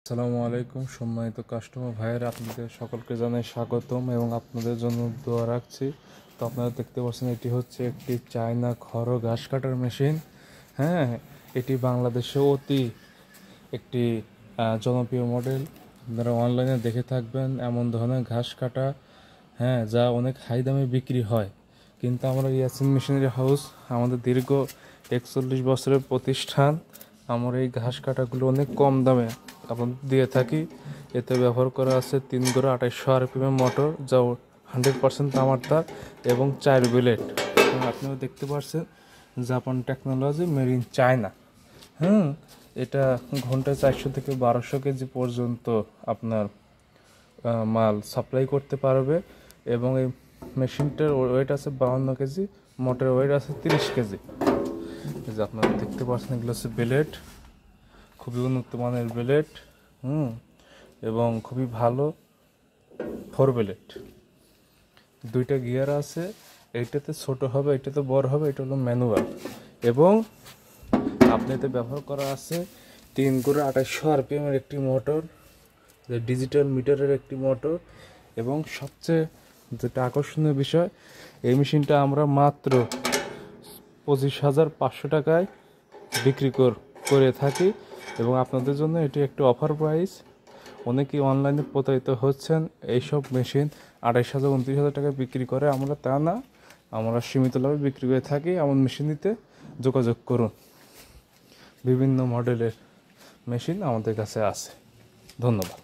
আসসালামু আলাইকুম সম্মানিত কাস্টমার ভাইয়েরা, আপনাদের সকলকে জানাই স্বাগতম এবং আপনাদের জন্য দোয়া রাখছি। তো আপনারা দেখতে পাচ্ছেন এটি হচ্ছে একটি চায়না খড় ঘাস কাটার মেশিন। হ্যাঁ, এটি বাংলাদেশে অতি একটি জনপ্রিয় মডেল। আপনারা অনলাইনে দেখে থাকবেন এমন ধরনের ঘাস কাটা, হ্যাঁ, যা অনেক হাই দামে বিক্রি হয়। কিন্তু আমরা ইয়াসিন মেশিনারি হাউস, আমাদের দীর্ঘ 41 বছরের প্রতিষ্ঠান, আমরা এই ঘাস কাটাগুলো অনেক কম দামে আপনাদের দিয়ে থাকি। এতে ব্যবহার করা আছে 3 গোড়া 2800 RPM মোটর, যা 100% তামার তার এবং 4 ব্লেড। আপনারা দেখতে পাচ্ছেন Japan technology, made in China. এটা ঘন্টায় 400 থেকে 1200 কেজি পর্যন্ত আপনার মাল সাপ্লাই করতে পারবে এবং এই মেশিনটার ওয়েট আছে 52 কেজি, মোটরের ওয়েট আছে 30 কেজি। এই যে আপনারা দেখতে পাচ্ছেন এগুলো হচ্ছে ব্লেড, খুবই উন্নত মানের ব্লেড, এবং খুবই ভালো 4 ব্লেড। 2টা গিয়ার আছে, এইটাতে ছোট হবে, এটাতে বড় হবে। এটা হলো ম্যানুয়াল এবং আপনি এতে ব্যবহার করা আছে 3 গোড়া 2800 RPM এর একটি মোটর, ডিজিটাল মিটারের একটি মোটর। এবং সবচেয়ে যেটা আকর্ষণীয় বিষয়, এই মেশিনটা আমরা মাত্র 25,500 টাকায় বিক্রি করে থাকি এবং আপনাদের জন্য এটি একটি অফার প্রাইস। অনেকেই অনলাইনে প্রতারিত হচ্ছেন, এইসব মেশিন 28,000 29,000 টাকায় বিক্রি করে। আমরা তা না, আমরা সীমিত লাভে বিক্রি করে থাকি। এমন মেশিন নিতে যোগাযোগ করুন। বিভিন্ন মডেলের মেশিন আমাদের কাছে আছে। ধন্যবাদ।